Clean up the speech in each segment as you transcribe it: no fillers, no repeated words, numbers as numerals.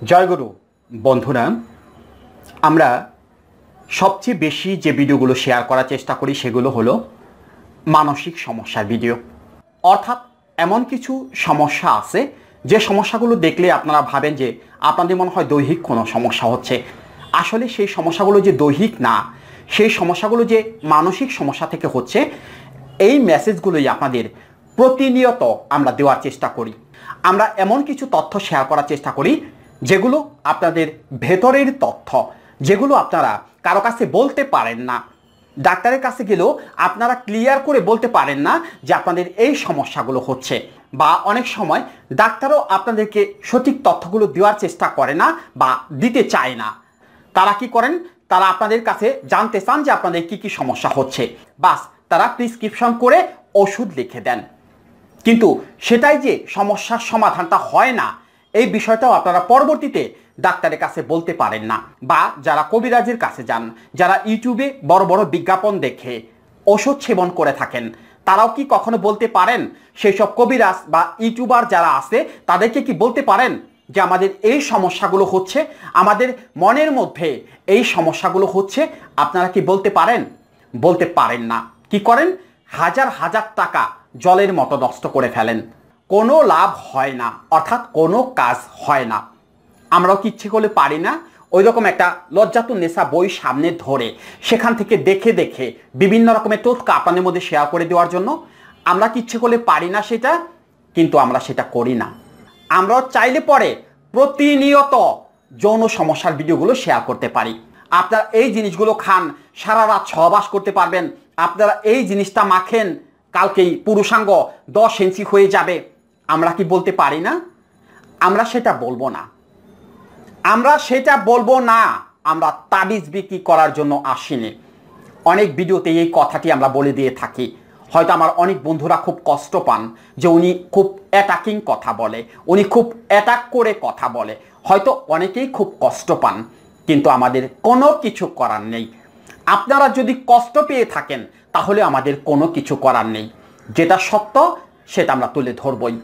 জয়গুরু বন্ধুরা, আমরা সবচেয়ে বেশি যে ভিডিওগুলো শেয়ার করার চেষ্টা করি সেগুলো হলো মানসিক সমস্যার ভিডিও। অর্থাৎ এমন কিছু সমস্যা আছে যে সমস্যাগুলো দেখলে আপনারা ভাবেন যে আপনাদের মনে হয় দৈহিক কোনো সমস্যা হচ্ছে। আসলে সেই সমস্যাগুলো যে দৈহিক না, সেই সমস্যাগুলো যে মানসিক সমস্যা থেকে হচ্ছে, এই মেসেজগুলোই আপনাদের প্রতিনিয়ত আমরা দেওয়ার চেষ্টা করি। আমরা এমন কিছু তথ্য শেয়ার করার চেষ্টা করি যেগুলো আপনাদের ভেতরের তথ্য, যেগুলো আপনারা কারো কাছে বলতে পারেন না। ডাক্তারের কাছে গেলেও আপনারা ক্লিয়ার করে বলতে পারেন না যে আপনাদের এই সমস্যাগুলো হচ্ছে, বা অনেক সময় ডাক্তারও আপনাদেরকে সঠিক তথ্যগুলো দেওয়ার চেষ্টা করে না বা দিতে চায় না। তারা কি করেন? তারা আপনাদের কাছে জানতে চান যে আপনাদের কি কি সমস্যা হচ্ছে, বাস তারা প্রেসক্রিপশন করে ওষুধ লিখে দেন। কিন্তু সেটাই যে সমস্যার সমাধানটা হয় না, এই বিষয়টাও আপনারা পরবর্তীতে ডাক্তারের কাছে বলতে পারেন না। বা যারা কবিরাজের কাছে যান, যারা ইউটিউবে বড় বড় বিজ্ঞাপন দেখে ওষুধ সেবন করে থাকেন, তারাও কি কখনো বলতে পারেন, সেই সব কবিরাজ বা ইউটিউবার যারা আছে তাদেরকে কি বলতে পারেন যে আমাদের এই সমস্যাগুলো হচ্ছে, আমাদের মনের মধ্যে এই সমস্যাগুলো হচ্ছে? আপনারা কি বলতে পারেন? বলতে পারেন না। কি করেন? হাজার হাজার টাকা জলের মতো নষ্ট করে ফেলেন, কোনো লাভ হয় না, অর্থাৎ কোনো কাজ হয় না। আমরাও কি ইচ্ছে করলে পারি না ওই রকম একটা লজ্জাতুন্নেসা বই সামনে ধরে সেখান থেকে দেখে দেখে বিভিন্ন রকমের টোটকা আপনাদের মধ্যে শেয়ার করে দেওয়ার জন্য? আমরা কি ইচ্ছে করলে পারি না সেটা? কিন্তু আমরা সেটা করি না। আমরাও চাইলে পরে প্রতিনিয়ত যৌন সমস্যার ভিডিওগুলো শেয়ার করতে পারি। আপনারা এই জিনিসগুলো খান, সারা রাত সহবাস করতে পারবেন। আপনারা এই জিনিসটা মাখেন, কালকেই পুরুষাঙ্গ 10 ইঞ্চি হয়ে যাবে। আমরা কি বলতে পারি না? আমরা সেটা বলবো না। আমরা সেটা বলবো না। আমরা তাবিজ বিক্রি করার জন্য আসিনি। অনেক ভিডিওতে এই কথাটি আমরা বলে দিয়ে থাকি। হয়তো আমার অনেক বন্ধুরা খুব কষ্ট পান যে উনি খুব অ্যাটাকিং কথা বলে, উনি খুব অ্যাটাক করে কথা বলে, হয়তো অনেকেই খুব কষ্ট পান। কিন্তু আমাদের কোনো কিছু করার নেই। আপনারা যদি কষ্ট পেয়ে থাকেন তাহলে আমাদের কোনো কিছু করার নেই। যেটা সত্য সেটা আমরা তুলে ধরবই।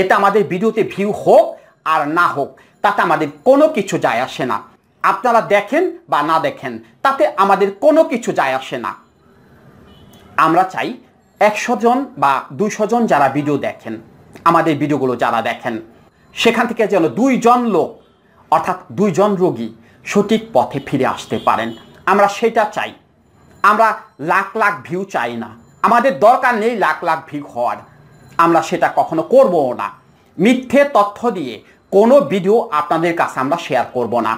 এটা আমাদের ভিডিওতে ভিউ হোক আর না হোক, তাতে আমাদের কোনো কিছু যায় আসে না। আপনারা দেখেন বা না দেখেন, তাতে আমাদের কোনো কিছু যায় আসে না। আমরা চাই 100 জন বা 200 জন যারা ভিডিও দেখেন, আমাদের ভিডিওগুলো যারা দেখেন, সেখান থেকে যেন 2 জন লোক, অর্থাৎ 2 জন রোগী সঠিক পথে ফিরে আসতে পারেন। আমরা সেটা চাই। আমরা লাখ লাখ ভিউ চাই না। আমাদের দরকার নেই লাখ লাখ ভিউ হওয়ার। আমরা সেটা কখনো করবও না। মিথ্যে তথ্য দিয়ে কোনো ভিডিও আপনাদের কাছে আমরা শেয়ার করব না।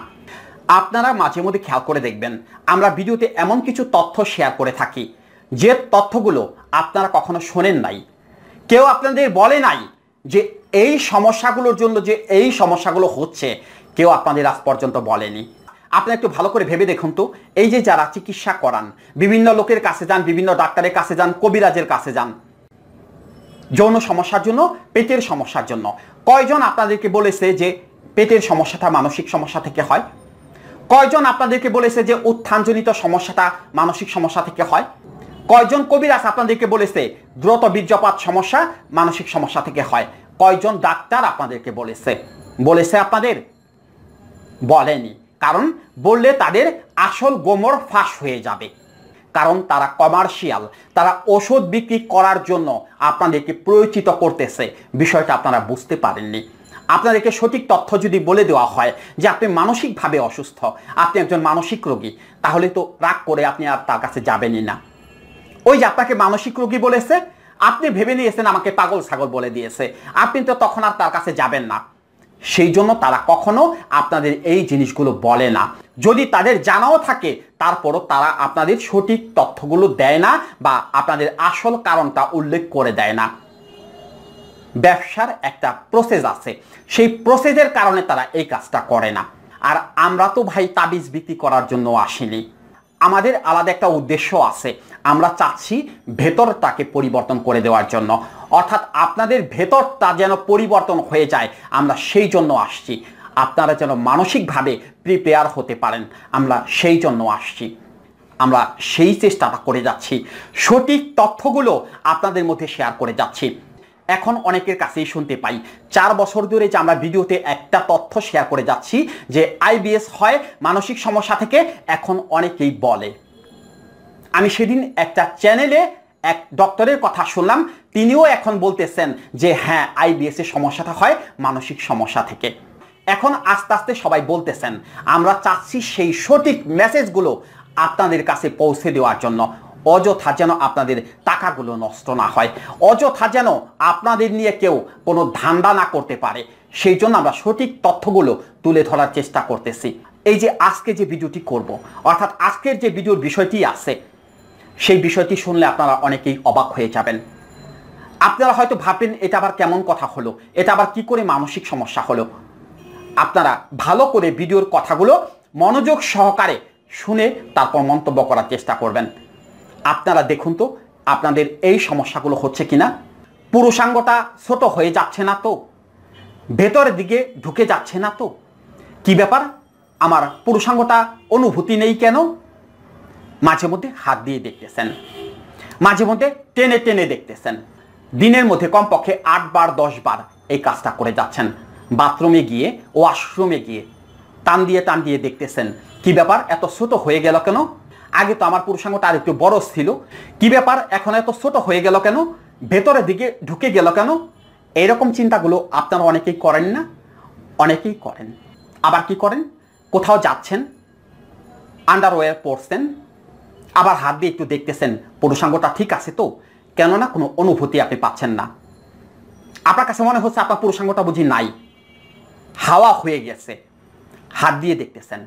আপনারা মাঝে মধ্যে খেয়াল করে দেখবেন, আমরা ভিডিওতে এমন কিছু তথ্য শেয়ার করে থাকি যে তথ্যগুলো আপনারা কখনো শোনেন নাই। কেউ আপনাদের বলে নাই যে এই সমস্যাগুলোর জন্য যে এই সমস্যাগুলো হচ্ছে, কেউ আপনাদের আজ পর্যন্ত বলেনি। আপনি একটু ভালো করে ভেবে দেখুন তো, এই যে যারা চিকিৎসা করান, বিভিন্ন লোকের কাছে যান, বিভিন্ন ডাক্তারের কাছে যান, কবিরাজের কাছে যান, যৌন সমস্যার জন্য, পেটের সমস্যার জন্য, কয়জন আপনাদেরকে বলেছে যে পেটের সমস্যাটা মানসিক সমস্যা থেকে হয়? কয়জন আপনাদেরকে বলেছে যে উত্থানজনিত সমস্যাটা মানসিক সমস্যা থেকে হয়? কয়জন কবিরাজ আপনাদেরকে বলেছে দ্রুত বীর্যপাত সমস্যা মানসিক সমস্যা থেকে হয়? কয়জন ডাক্তার আপনাদেরকে বলেছে আপনাদের? বলেনি। কারণ বললে তাদের আসল গোমর ফাঁস হয়ে যাবে। কারণ তারা কমার্শিয়াল, তারা ওষুধ বিক্রি করার জন্য আপনাদেরকে প্রয়োজিত করতেছে। বিষয়টা আপনারা বুঝতে পারেননি। আপনাদেরকে সঠিক তথ্য যদি বলে দেওয়া হয় যে আপনি মানসিকভাবে অসুস্থ, আপনি একজন মানসিক রোগী, তাহলে তো রাগ করে আপনি আর তার কাছে যাবেনই না। ওই যে আপনাকে মানসিক রোগী বলেছে, আপনি ভেবে নিয়েছেন আমাকে পাগল ছাগল বলে দিয়েছে, আপনি তো তখন আর তার কাছে যাবেন না। সেই জন্য তারা কখনো আপনাদের এই জিনিসগুলো বলে না। যদি তাদের জানাও থাকে, তারপরও তারা আপনাদের সঠিক তথ্যগুলো দেয় না বা আপনাদের আসল কারণটা উল্লেখ করে দেয় না। ব্যবসার একটা প্রসেস আছে, সেই প্রসেসের কারণে তারা এই কাজটা করে না। আর আমরা তো ভাই তাবিজ বিক্রি করার জন্য আসিনি। আমাদের আলাদা একটা উদ্দেশ্য আছে। আমরা চাচ্ছি ভেতরটাকে পরিবর্তন করে দেওয়ার জন্য, অর্থাৎ আপনাদের ভেতরটা যেন পরিবর্তন হয়ে যায়, আমরা সেই জন্য আসছি। আপনারা যেন মানসিকভাবে প্রিপেয়ার হতে পারেন, আমরা সেই জন্য আসছি। আমরা সেই চেষ্টাটা করে যাচ্ছি, সঠিক তথ্যগুলো আপনাদের মধ্যে শেয়ার করে যাচ্ছি। এখন অনেকের কাছেই শুনতে পাই 4 বছর ধরে যে আমরা ভিডিওতে একটা তথ্য শেয়ার করে যাচ্ছি যে আইবিএস হয় মানসিক সমস্যা থেকে, এখন অনেকেই বলে। আমি সেদিন একটা চ্যানেলে এক ডক্টরের কথা শুনলাম, তিনিও এখন বলতেছেন যে হ্যাঁ আইবিএস এর সমস্যাটা হয় মানসিক সমস্যা থেকে। এখন আস্তে আস্তে সবাই বলতেছেন, আমরা চাচ্ছি সেই সঠিক মেসেজগুলো আপনাদের কাছে পৌঁছে দেওয়ার জন্য, অযথা যেন আপনাদের টাকাগুলো নষ্ট না হয়, অযথা যেন আপনাদের নিয়ে কেউ কোনো ধান্দা না করতে পারে, সেই জন্য আমরা সঠিক তথ্যগুলো তুলে ধরার চেষ্টা করতেছি। এই যে আজকে যে ভিডিওটি করব, অর্থাৎ আজকের যে ভিডিওর বিষয়টি আছে, সেই বিষয়টি শুনলে আপনারা অনেকেই অবাক হয়ে যাবেন। আপনারা হয়তো ভাববেন এটা আবার কেমন কথা হলো, এটা আবার কি করে মানসিক সমস্যা হলো। আপনারা ভালো করে ভিডিওর কথাগুলো মনোযোগ সহকারে শুনে তারপর মন্তব্য করার চেষ্টা করবেন। আপনারা দেখুন তো আপনাদের এই সমস্যাগুলো হচ্ছে কিনা। পুরুষাঙ্গটা ছোট হয়ে যাচ্ছে না তো? ভেতরের দিকে ঢুকে যাচ্ছে না তো? কি ব্যাপার, আমার পুরুষাঙ্গটা অনুভূতি নেই কেন? মাঝে মধ্যে হাত দিয়ে দেখতেছেন, মাঝে মধ্যে টেনে টেনে দেখতেছেন, দিনের মধ্যে কমপক্ষে 8 বার 10 বার এই কাজটা করে যাচ্ছেন। বাথরুমে গিয়ে, ওয়াশরুমে গিয়ে টান দিয়ে দেখতেছেন, কি ব্যাপার এত ছোট হয়ে গেল কেন? আগে তো আমার পুরুষাঙ্গটা আর একটু বড় ছিল, কি ব্যাপার এখন এত ছোট হয়ে গেল কেন? ভেতরের দিকে ঢুকে গেল কেন? এইরকম চিন্তাগুলো আপনারা অনেকেই করেন না? অনেকেই করেন। আবার কি করেন, কোথাও যাচ্ছেন, আন্ডারওয়্যার পরছেন, আবার হাত দিয়ে একটু দেখতেছেন পুরুষাঙ্গটা ঠিক আছে তো, কেননা কোনো অনুভূতি আপনি পাচ্ছেন না। আপনার কাছে মনে হচ্ছে আপনার পুরুষাঙ্গটা বুঝি নাই, হাওয়া হয়ে গেছে। হাত দিয়ে দেখতেছেন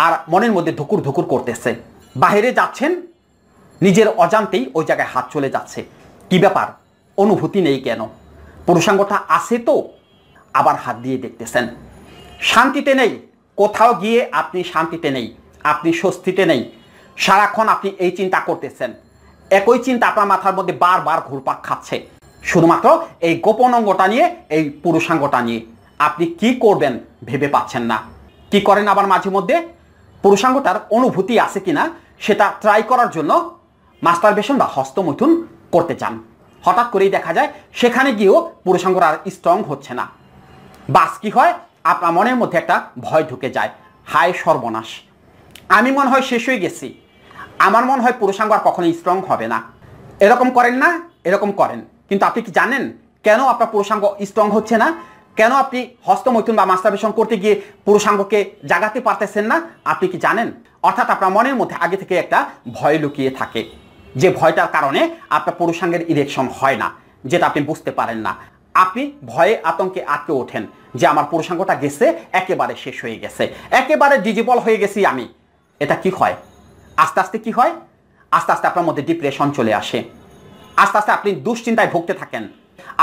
আর মনের মধ্যে ধুকুর ধুকুর করতেছে। বাইরে যাচ্ছেন, নিজের অজান্তেই ওই জায়গায় হাত চলে যাচ্ছে। কি ব্যাপার, অনুভূতি নেই কেন? পুরুষাঙ্গটা আছে তো? আবার হাত দিয়ে দেখতেছেন, শান্তিতে নেই। কোথাও গিয়ে আপনি শান্তিতে নেই, আপনি স্বস্তিতে নেই। সারাক্ষণ আপনি এই চিন্তা করতেছেন, একই চিন্তা আপনার মাথার মধ্যে বারবার ঘুরপাক খাচ্ছে, শুধুমাত্র এই গোপন অঙ্গটা নিয়ে, এই পুরুষাঙ্গটা নিয়ে। আপনি কি করবেন ভেবে পাচ্ছেন না। কি করেন আবার মাঝে মধ্যে, পুরুষাঙ্গটার অনুভূতি আছে কিনা সেটা ট্রাই করার জন্য মাস্টারবেশন বা হস্তমৈথুন করতে চান। হঠাৎ করেই দেখা যায় সেখানে গিয়েও পুরুষাঙ্গটা আর স্ট্রং হচ্ছে না। বাস কি হয়, আপনার মনের মধ্যে একটা ভয় ঢুকে যায়, হায় সর্বনাশ, আমি মনে হয় শেষ হয়ে গেছি, আমার মনে হয় পুরুষাঙ্গ আর কখনোই স্ট্রং হবে না। এরকম করেন না? এরকম করেন। কিন্তু আপনি কি জানেন কেন আপনার পুরুষাঙ্গ স্ট্রং হচ্ছে না? কেন আপনি হস্তমৈথুন বা মাস্টারবেশন করতে গিয়ে পুরুষাঙ্গকে জাগাতে পারতেছেন না? আপনি কি জানেন? অর্থাৎ আপনার মনের মধ্যে আগে থেকে একটা ভয় লুকিয়ে থাকে, যে ভয়টার কারণে আপনার পুরুষাঙ্গের ইরেকশন হয় না, যেটা আপনি বুঝতে পারেন না। আপনি ভয়ে আতঙ্কে আটকে ওঠেন যে আমার পুরুষাঙ্গটা গেছে, একেবারে শেষ হয়ে গেছে, একেবারে ডিজিবল হয়ে গেছি আমি। এটা কি হয়? আস্তে আস্তে কি হয়, আস্তে আস্তে আপনার মধ্যে ডিপ্রেশন চলে আসে, আস্তে আস্তে আপনি দুশ্চিন্তায় ভুগতে থাকেন।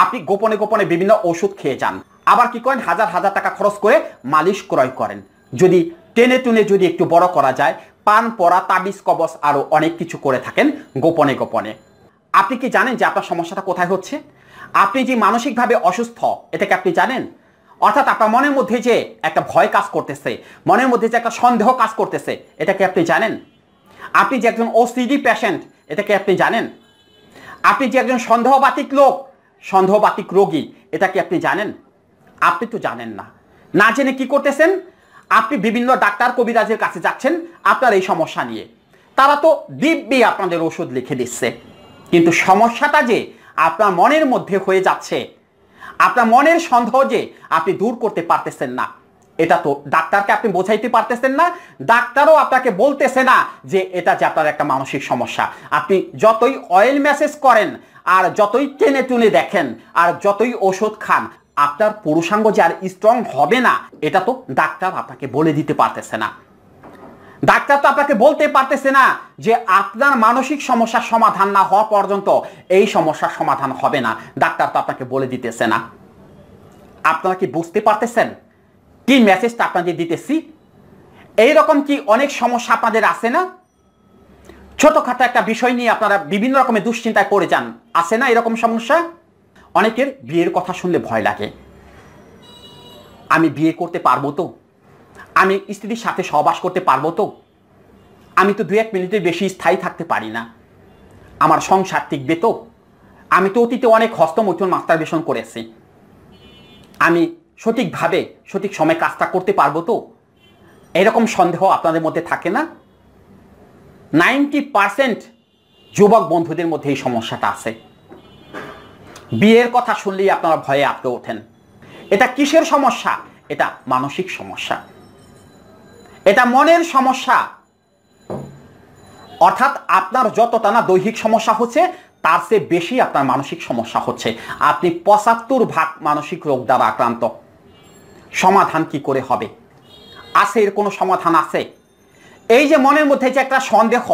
আপনি গোপনে গোপনে বিভিন্ন ওষুধ খেয়ে যান, আবার কি করেন, হাজার হাজার টাকা খরচ করে মালিশ ক্রয় করেন। যদি টেনে টুনে যদি একটু বড় করা যায়, পান পরা, তাবিজ কবচ আরো অনেক কিছু করে থাকেন গোপনে গোপনে। আপনি কি জানেন যে আপনার সমস্যাটা কোথায় হচ্ছে? আপনি যে মানসিকভাবে অসুস্থ, এটাকে আপনি জানেন? অর্থাৎ আপনার মনের মধ্যে যে একটা ভয় কাজ করতেছে, মনের মধ্যে যে একটা সন্দেহ কাজ করতেছে, এটাকে আপনি জানেন? আপনি যে একজন ওসিডি পেশেন্ট, এটাকে আপনি জানেন? আপনি যে একজন সন্দেহবাতিক লোক, সন্দেহবাতিক রোগী, এটা কি আপনি জানেন? আপনি তো জানেন না। না জেনে কি করতেছেন, আপনি বিভিন্ন ডাক্তার কবিরাজের কাছে যাচ্ছেন আপনার এই সমস্যা নিয়ে। তারা তো দিব্যি আপনাদের ওষুধ লিখে দিচ্ছে, কিন্তু সমস্যাটা যে আপনার মনের মধ্যে হয়ে যাচ্ছে, আপনার মনের সন্দেহ যে আপনি দূর করতে পারতেছেন না, এটা তো ডাক্তারকে আপনি বোঝাইতে পারতেছেন না, ডাক্তারও আপনাকে বলতেছে না যে এটা যে আপনার একটা মানসিক সমস্যা। আপনি যতই অয়েল ম্যাসেজ করেন, আর যতই টেনে টুনে দেখেন, আর যতই ওষুধ খান, আপনার পুরুষাঙ্গ যে আর স্ট্রং হবে না, এটা তো ডাক্তার আপনাকে বলে দিতে পারতেছে না। ডাক্তার তো আপনাকে বলতে পারতেছে না যে আপনার মানসিক সমস্যার সমাধান না হওয়া পর্যন্ত এই সমস্যার সমাধান হবে না, ডাক্তার তো আপনাকে বলে দিতেছে না। আপনারা কি বুঝতে পারতেছেন কি মেসেজটা আপনাদের দিতেছি? এইরকম কি অনেক সমস্যা আপনাদের আছে না? ছোটখাটো একটা বিষয় নিয়ে আপনারা বিভিন্ন রকমের দুশ্চিন্তায় পড়ে যান, আছে না এরকম সমস্যা? অনেকের বিয়ের কথা শুনলে ভয় লাগে, আমি বিয়ে করতে পারবো তো, আমি স্ত্রীর সাথে সহবাস করতে পারবো তো, আমি তো 2-1 মিনিটের বেশি স্থায়ী থাকতে পারি না, আমার সংসার টিকবে তো, আমি তো অতীতে অনেক হস্তমৈথুন মাস্টারবেশন করেছি, আমি সঠিকভাবে সঠিক সময়ে কাজটা করতে পারবো তো? এরকম সন্দেহ আপনাদের মধ্যে থাকে না? 90% যুবক বন্ধুদের মধ্যে এই সমস্যাটা আছে। বিয়ের কথা শুনলেই আপনারা ভয়ে আটকে ওঠেন। এটা কিসের সমস্যা? এটা মানসিক সমস্যা, এটা মনের সমস্যা। অর্থাৎ আপনার যতটা না দৈহিক সমস্যা হচ্ছে, তার চেয়ে বেশি আপনার মানসিক সমস্যা হচ্ছে। আপনি 75% মানসিক রোগ দ্বারা আক্রান্ত। সমাধান কি করে হবে? আছে এর কোনো সমাধান আছে? এই যে মনের মধ্যে যে একটা সন্দেহ,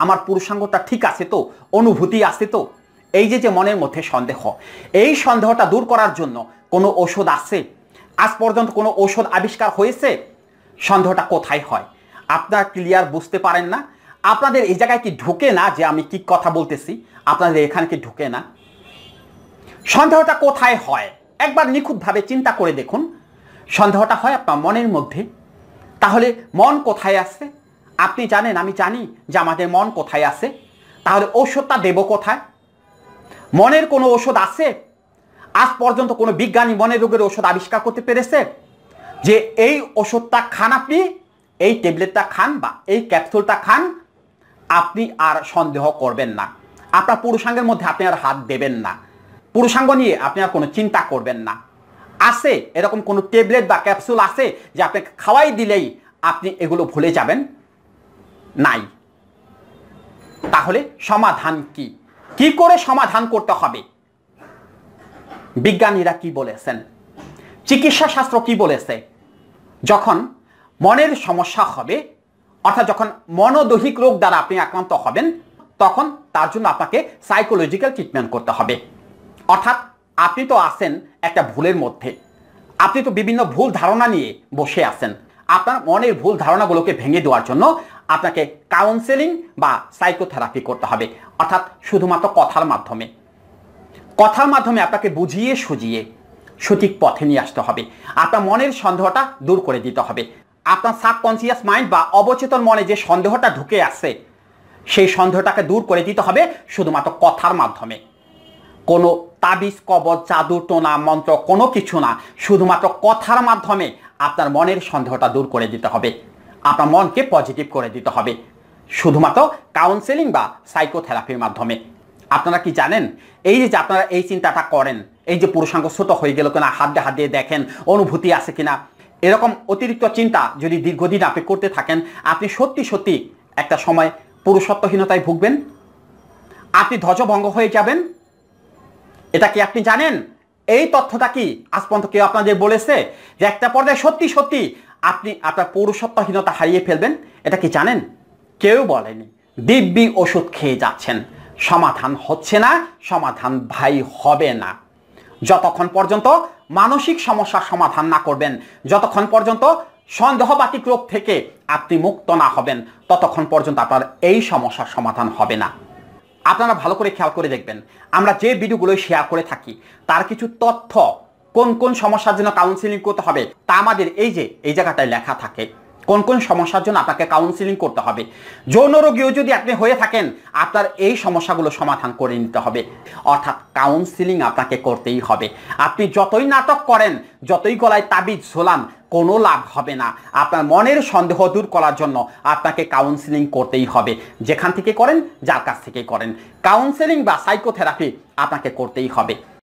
আমার পুরুষাঙ্গটা ঠিক আছে তো, অনুভূতি আছে তো, এই যে মনের মধ্যে সন্দেহ, এই সন্দেহটা দূর করার জন্য কোনো ঔষধ আছে? আজ পর্যন্ত কোনো ঔষধ আবিষ্কার হয়েছে? সন্দেহটা কোথায় হয় আপনার ক্লিয়ার বুঝতে পারেন না? আপনাদের এই জায়গায় কি ঢুকে না যে আমি কি কথা বলতেছি? আপনাদের এখানে কি ঢুকে না? সন্দেহটা কোথায় হয় একবার নিখুঁতভাবে চিন্তা করে দেখুন। সন্দেহটা হয় আপনার মনের মধ্যে। তাহলে মন কোথায় আছে? আপনি জানেন, আমি জানি যে আমাদের মন কোথায় আছে। তাহলে ঔষধটা দেব কোথায়? মনের কোনো ঔষধ আছে? আজ পর্যন্ত কোনো বিজ্ঞানী মনের রোগের ঔষধ আবিষ্কার করতে পেরেছে যে এই ওষুধটা খান, আপনি এই ট্যাবলেটটা খান বা এই ক্যাপসুলটা খান, আপনি আর সন্দেহ করবেন না, আপনার পুরুষাঙ্গের মধ্যে আপনি আর হাত দেবেন না, পুরুষাঙ্গ নিয়ে আপনি আর কোনো চিন্তা করবেন না? আছে এরকম কোনো ট্যাবলেট বা ক্যাপসুল আছে যে আপনি খাওয়াই দিলেই আপনি এগুলো ভুলে যাবেন? নাই। তাহলে সমাধান কি? কি করে সমাধান করতে হবে? বিজ্ঞানীরা কি বলেছেন? চিকিৎসা শাস্ত্র কি বলেছে? যখন মনের সমস্যা হবে, অর্থাৎ যখন মনোদৈহিক রোগ দ্বারা আপনি আক্রান্ত হবেন, তখন তার জন্য আপনাকে সাইকোলজিক্যাল ট্রিটমেন্ট করতে হবে। অর্থাৎ আপনি তো আছেন একটা ভুলের মধ্যে, আপনি তো বিভিন্ন ভুল ধারণা নিয়ে বসে আছেন। আপনার মনের ভুল ধারণাগুলোকে ভেঙে দেওয়ার জন্য আপনাকে কাউন্সেলিং বা সাইকোথেরাপি করতে হবে। অর্থাৎ শুধুমাত্র কথার মাধ্যমে আপনাকে বুঝিয়ে সুজিয়ে সঠিক পথে নিয়ে আসতে হবে। আপনার মনের সন্দেহটা দূর করে দিতে হবে। আপনার সাবকনসিয়াস মাইন্ড বা অবচেতন মনে যে সন্দেহটা ঢুকে আসছে, সেই সন্দেহটাকে দূর করে দিতে হবে শুধুমাত্র কথার মাধ্যমে। কোনো তাবিজ, কবজ, জাদু, টোনা, মন্ত্র কোনো কিছু না, শুধুমাত্র কথার মাধ্যমে আপনার মনের সন্দেহটা দূর করে দিতে হবে। আপনার মনকে পজিটিভ করে দিতে হবে শুধুমাত্র কাউন্সেলিং বা সাইকোথেরাপির মাধ্যমে। আপনারা কি জানেন, এই যে আপনারা এই চিন্তাটা করেন, এই যে পুরুষাঙ্গ ছোট হয়ে গেল কিনা, হাত দিয়ে দেখেন অনুভূতি আছে কিনা, এরকম অতিরিক্ত চিন্তা যদি দীর্ঘদিন আপনি করতে থাকেন, আপনি সত্যি সত্যি একটা সময় পুরুষত্বহীনতায় ভুগবেন, আপনি ধ্বজভঙ্গ হয়ে যাবেন। এটা কি আপনি জানেন? এই তথ্যটা কি আজ পর্যন্ত কেউ আপনাদের বলেছে যে একটা পর্যায়ে সত্যি সত্যি আপনি আপনার পৌরুষত্বহীনতা হারিয়ে ফেলবেন? এটা কি জানেন? কেউ বলেনি। দিব্যি ওষুধ খেয়ে যাচ্ছেন, সমাধান হচ্ছে না, সমাধান ভাই হবে না। যতক্ষণ পর্যন্ত মানসিক সমস্যার সমাধান না করবেন, যতক্ষণ পর্যন্ত সন্দেহবাতিক রোগ থেকে আপনি মুক্ত না হবেন, ততক্ষণ পর্যন্ত আপনার এই সমস্যার সমাধান হবে না। আপনারা ভালো করে খেয়াল করে দেখবেন, আমরা যে ভিডিওগুলো শেয়ার করে থাকি তার কিছু তথ্য, কোন কোন সমস্যার জন্য কাউন্সিলিং করতে হবে তা আমাদের এই জায়গাটায় লেখা থাকে। কোন কোন সমস্যার জন্য আপনাকে কাউন্সিলিং করতে হবে। যৌন রোগীও যদি আপনি হয়ে থাকেন, আপনার এই সমস্যাগুলো সমাধান করে নিতে হবে। অর্থাৎ কাউন্সিলিং আপনাকে করতেই হবে। আপনি যতই নাটক করেন, যতই গলায় তাবিজ ঝোলান, কোনো লাভ হবে না। আপনার মনের সন্দেহ দূর করার জন্য আপনাকে কাউন্সিলিং করতেই হবে। যেখান থেকে করেন, যার কাছ থেকে করেন, কাউন্সিলিং বা সাইকোথেরাপি আপনাকে করতেই হবে।